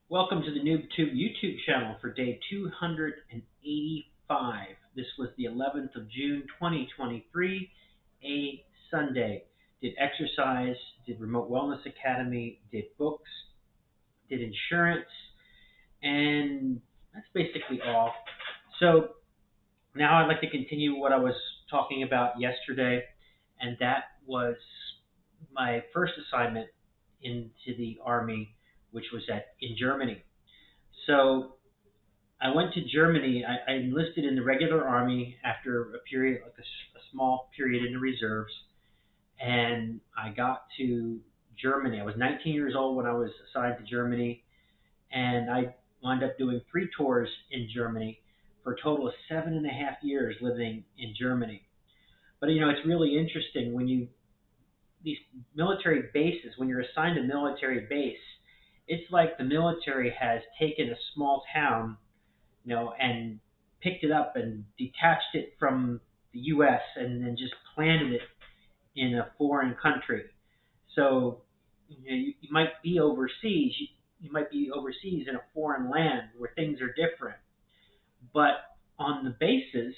Welcome to the NoobTube YouTube channel for day 285. This was the 11th of June 2023, a Sunday. Did exercise, did Remote Wellness Academy, did books, did insurance, and that's basically all. So now I'd like to continue what I was talking about yesterday, and that was my first assignment into the Army, which was in Germany. So I went to Germany. I enlisted in the regular Army after a period, like a small period in the reserves, and I got to Germany. I was 19 years old when I was assigned to Germany, and I wound up doing 3 tours in Germany for a total of 7.5 years living in Germany. But it's really interesting when these military bases, when you're assigned a military base, it's like the military has taken a small town, and picked it up and detached it from the U.S. and then just planted it in a foreign country. So you might be overseas. You might be overseas in a foreign land where things are different. But on the bases,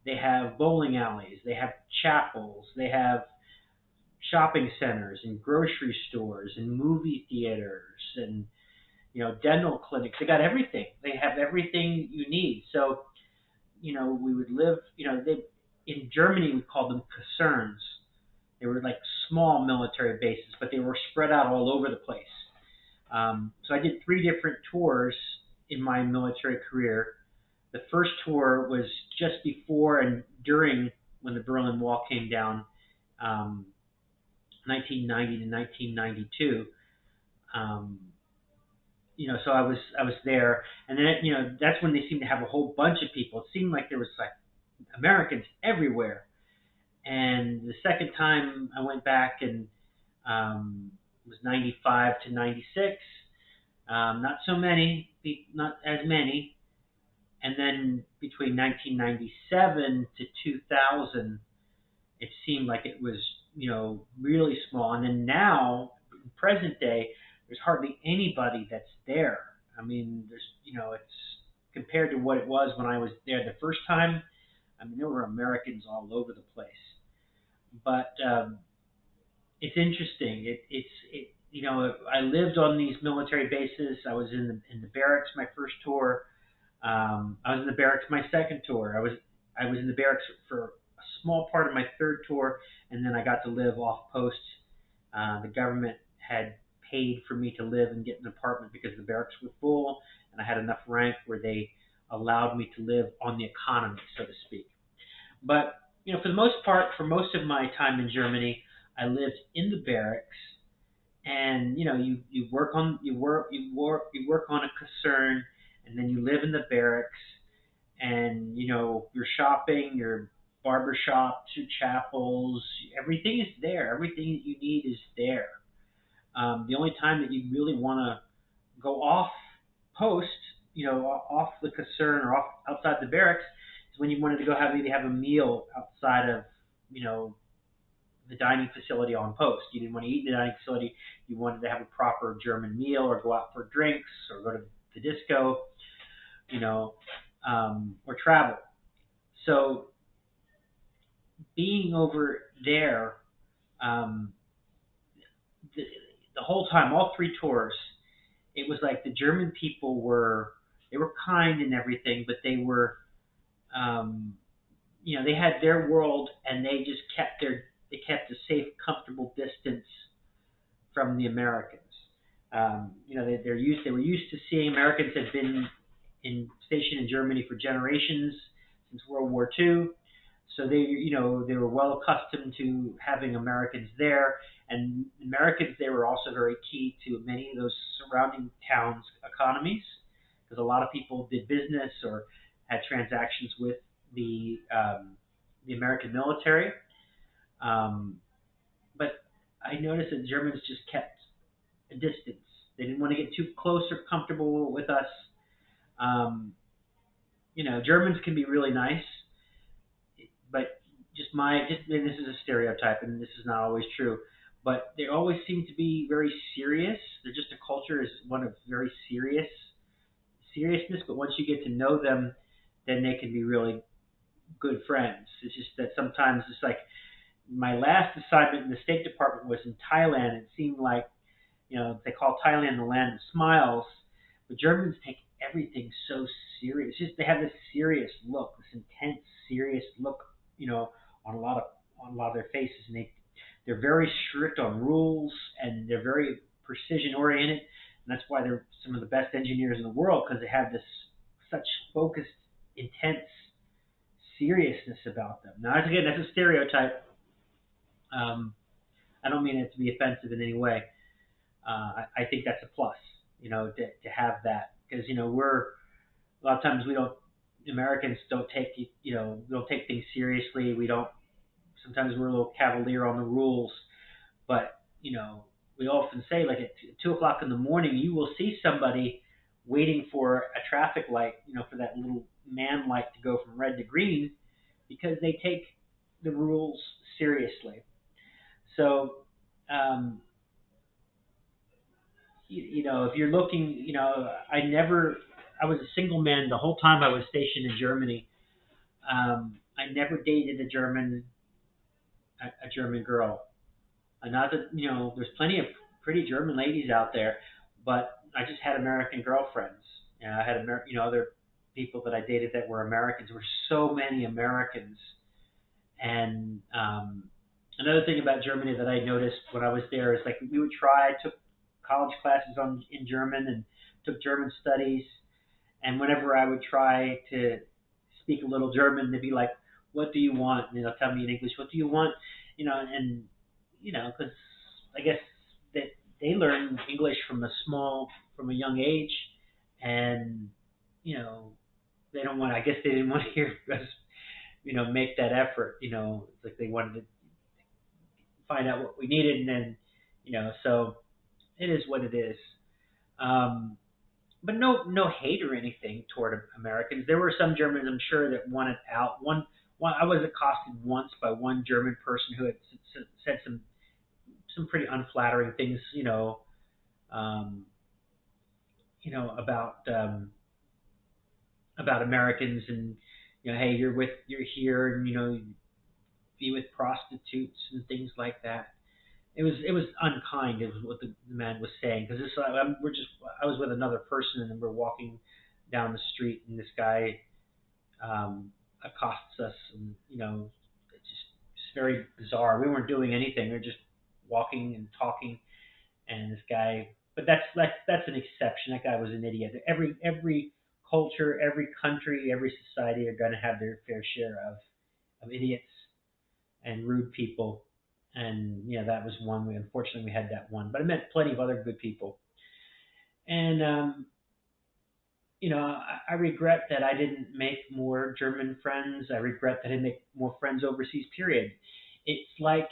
they have bowling alleys, they have chapels, they have shopping centers and grocery stores and movie theaters and dental clinics. They got everything. They have everything you need. So we would live. They in Germany we called them Kasernes. They were like small military bases, but they were spread out all over the place. So I did 3 different tours in my military career. The first tour was just before and during when the Berlin Wall came down, 1990 to 1992. So I was there, and then that's when they seemed to have a whole bunch of people. It seemed like there was like Americans everywhere. And the second time I went back, and it was 95 to 96. Not so many, not as many. And then between 1997 to 2000, it seemed like it was really small. And then now, in present day, there's hardly anybody that's there. I mean, it's compared to what it was when I was there the first time. I mean, there were Americans all over the place. But it's interesting. I lived on these military bases. I was in the barracks my first tour. I was in the barracks my second tour. I was in the barracks for a small part of my third tour, and then I got to live off post. The government had paid for me to live and get an apartment because the barracks were full, and I had enough rank where they allowed me to live on the economy, so to speak. But for the most part, for most of my time in Germany, I lived in the barracks, and you work on a concern, and then you live in the barracks, and your shopping, your barber shops, your chapels, everything is there. Everything that you need is there. The only time that you really want to go off post, off the concern or off outside the barracks, is when you wanted to go maybe have a meal outside of the dining facility on post. You didn't want to eat in the dining facility. You wanted to have a proper German meal, or go out for drinks, or go to the disco, or travel. So being over there, um, the whole time, all 3 tours, it was like the German people they were kind and everything, but they were, they had their world, and they just kept a safe, comfortable distance from the Americans. They were used to seeing Americans had been stationed in Germany for generations since World War II. So they were well accustomed to having Americans there, and Americans, they were also very key to many of those surrounding towns' economies, because a lot of people did business or had transactions with the American military. But I noticed that Germans just kept a distance. They didn't want to get too close or comfortable with us. Germans can be really nice, but and this is a stereotype, and this is not always true. but they always seem to be very serious. They're just a culture is one of very seriousness. But once you get to know them, then they can be really good friends. It's just that sometimes it's like my last assignment in the State Department was in Thailand. It seemed like, they call Thailand the land of smiles, but Germans take everything so serious. It's just they have this serious look, this intense, serious look, on a lot of their faces, and they're very strict on rules, and they're very precision oriented, and that's why they're some of the best engineers in the world, because they have this such focused, intense seriousness about them. Now, again, that's a stereotype. Um, I don't mean it to be offensive in any way. I think that's a plus, to have that, because we're a lot of times we don't Americans don't take we don't take things seriously. We don't sometimes we're a little cavalier on the rules, but we often say like at 2 o'clock in the morning you will see somebody waiting for a traffic light, for that little man light to go from red to green, because they take the rules seriously. So. Um, if you're looking, I was a single man the whole time I was stationed in Germany. I never dated a German girl. Not that, there's plenty of pretty German ladies out there, but I just had American girlfriends. I had, other people that I dated that were Americans. There were so many Americans. And another thing about Germany that I noticed when I was there is like we would try. I took college classes in German and took German studies. And whenever I would try to speak a little German, they'd be like, "What do you want?" And they'll tell me in English, "What do you want?" And because I guess that they learn English from a young age, and you know, they don't want. I guess they didn't want to hear us, make that effort. It's like they wanted to find out what we needed, and then, so it is what it is. Um, but no hate or anything toward Americans. There were some Germans, I'm sure, that wanted out. One I was accosted once by one German person who had said some pretty unflattering things, um, about Americans, and hey, you're here, and be with prostitutes and things like that. It was unkind, is what the man was saying, because this I was with another person, and we're walking down the street, and this guy accosts us, and it's very bizarre. We weren't doing anything; we were just walking and talking, and this guy. But that's an exception. That guy was an idiot. Every culture, every country, every society are going to have their fair share of idiots and rude people. And that was one. Unfortunately we had that one, but I met plenty of other good people. And I regret that I didn't make more German friends. I regret that I didn't make more friends overseas. Period. It's like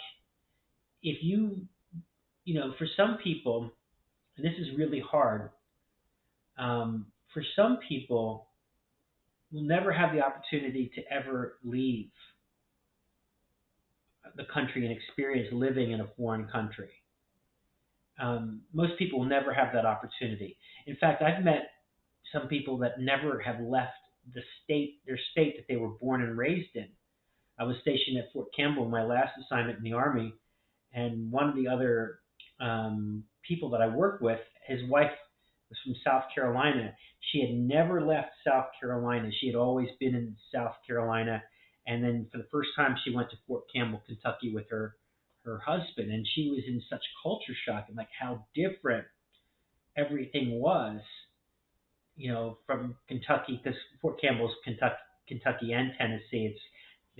if for some people, and this is really hard. For some people, will never have the opportunity to ever leave the country and experience living in a foreign country. Most people will never have that opportunity. In fact, I've met some people that never have left their state that they were born and raised in. I was stationed at Fort Campbell, my last assignment in the Army, and one of the other people that I worked with, his wife was from South Carolina. She had never left South Carolina. She had always been in South Carolina, and then for the first time, she went to Fort Campbell, Kentucky, with her husband, and she was in such culture shock and like how different everything was, from Kentucky, because Fort Campbell's Kentucky and Tennessee. It's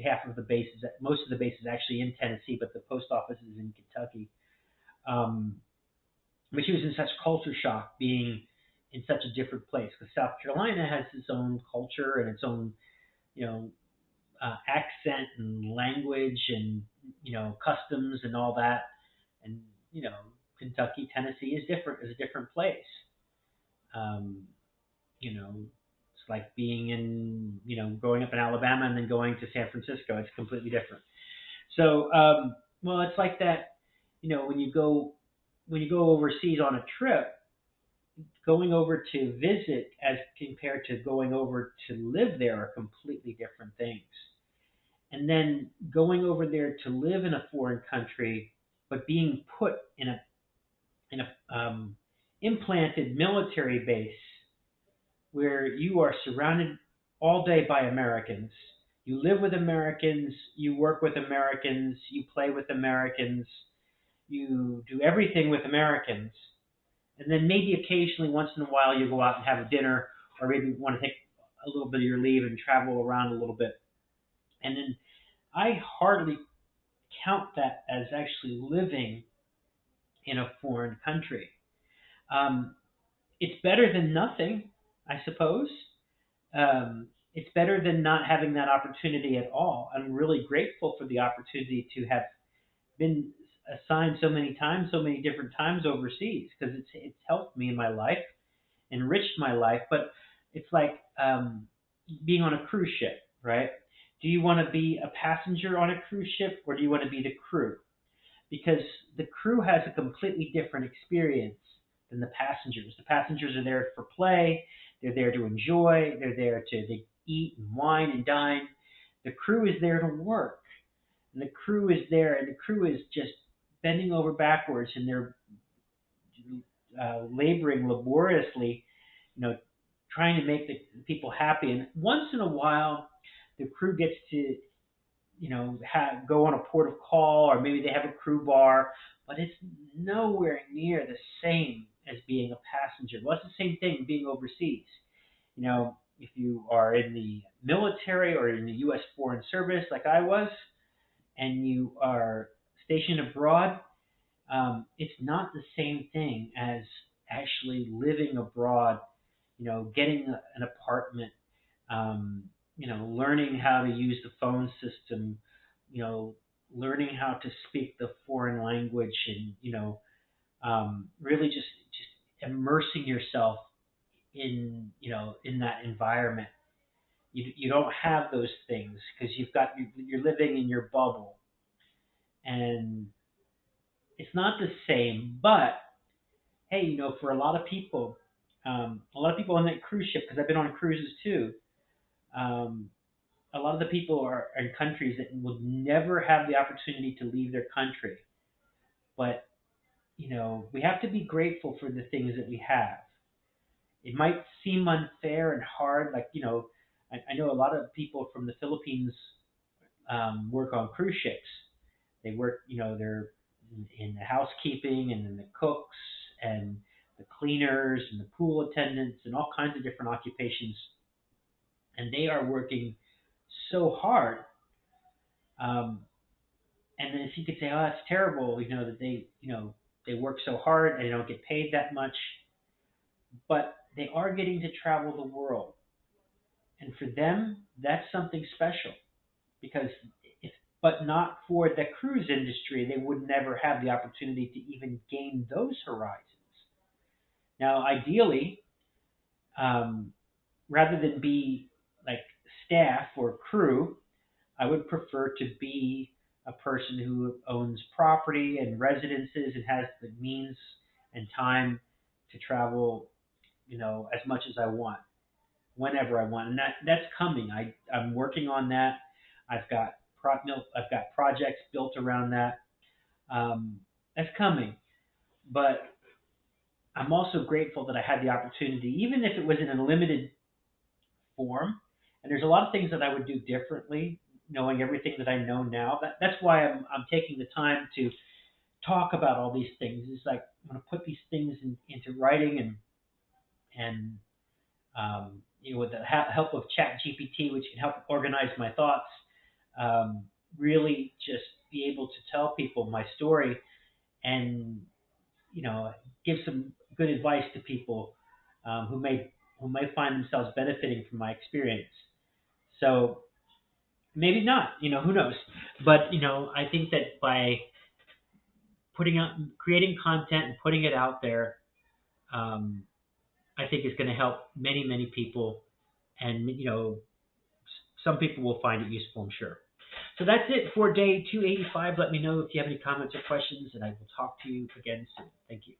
half of the bases, most of the bases actually in Tennessee, but the post office is in Kentucky. Um, but she was in such culture shock being in such a different place, because South Carolina has its own culture and its own, you know, accent and language and customs and all that, and Kentucky, Tennessee is different, is a different place. Um, it's like being in growing up in Alabama and then going to San Francisco. It's completely different. So well, it's like that. when you go overseas on a trip, going over to visit as compared to going over to live there are completely different things. And then going over there to live in a foreign country, but being put in a implanted military base where you are surrounded all day by Americans. You live with Americans, you work with Americans, you play with Americans, you do everything with Americans. And then maybe occasionally, once in a while, you go out and have a dinner, or maybe want to take a little bit of your leave and travel around a little bit. And then I hardly count that as actually living in a foreign country. Um, it's better than nothing, I suppose. It's better than not having that opportunity at all. I'm really grateful for the opportunity to have been assigned so many times, so many different times overseas, because it's helped me in my life, enriched my life. But it's like being on a cruise ship, right? Do you want to be a passenger on a cruise ship, or do you want to be the crew? Because the crew has a completely different experience than the passengers. The passengers are there for play, they're there to enjoy, they're there to they eat and wine and dine. The crew is there to work, and the crew is there, and the crew is just bending over backwards, and they're laboring laboriously, you know, trying to make the people happy. And once in a while, the crew gets to go on a port of call, or maybe they have a crew bar, but it's nowhere near the same as being a passenger. Well, it's the same thing being overseas. If you are in the military or in the U.S. Foreign Service, like I was, and you are stationed abroad, it's not the same thing as actually living abroad. Getting an apartment, learning how to use the phone system, learning how to speak the foreign language, and really just immersing yourself in that environment. You don't have those things because you're living in your bubble, and it's not the same. But hey, for a lot of people on that cruise ship, because I've been on cruises too. Um, a lot of the people are in countries that will never have the opportunity to leave their country. But, we have to be grateful for the things that we have. It might seem unfair and hard. Like, I know a lot of people from the Philippines work on cruise ships. They work, they're in the housekeeping and in the cooks and the cleaners and the pool attendants and all kinds of different occupations. And they are working so hard. Um, and then if you could say, oh, that's terrible, that they work so hard and they don't get paid that much, but they are getting to travel the world, and for them, that's something special. Because if, but not for the cruise industry, they would never have the opportunity to even gain those horizons. Now, ideally, um, rather than be like staff or crew, I would prefer to be a person who owns property and residences and has the means and time to travel, as much as I want, whenever I want, and that's coming. I'm working on that. I've got I've got projects built around that. That's coming, but I'm also grateful that I had the opportunity, even if it was in a limited form. And there's a lot of things that I would do differently, knowing everything that I know now. That's why I'm taking the time to talk about all these things. It's like I'm going to put these things into writing, and with the help of Chat GPT, which can help organize my thoughts, really just be able to tell people my story, and give some good advice to people who may find themselves benefiting from my experience. So maybe not, who knows? But I think that by creating content and putting it out there, um, I think is going to help many, many people, and some people will find it useful, I'm sure. So that's it for day 285. Let me know if you have any comments or questions, and I will talk to you again soon. Thank you.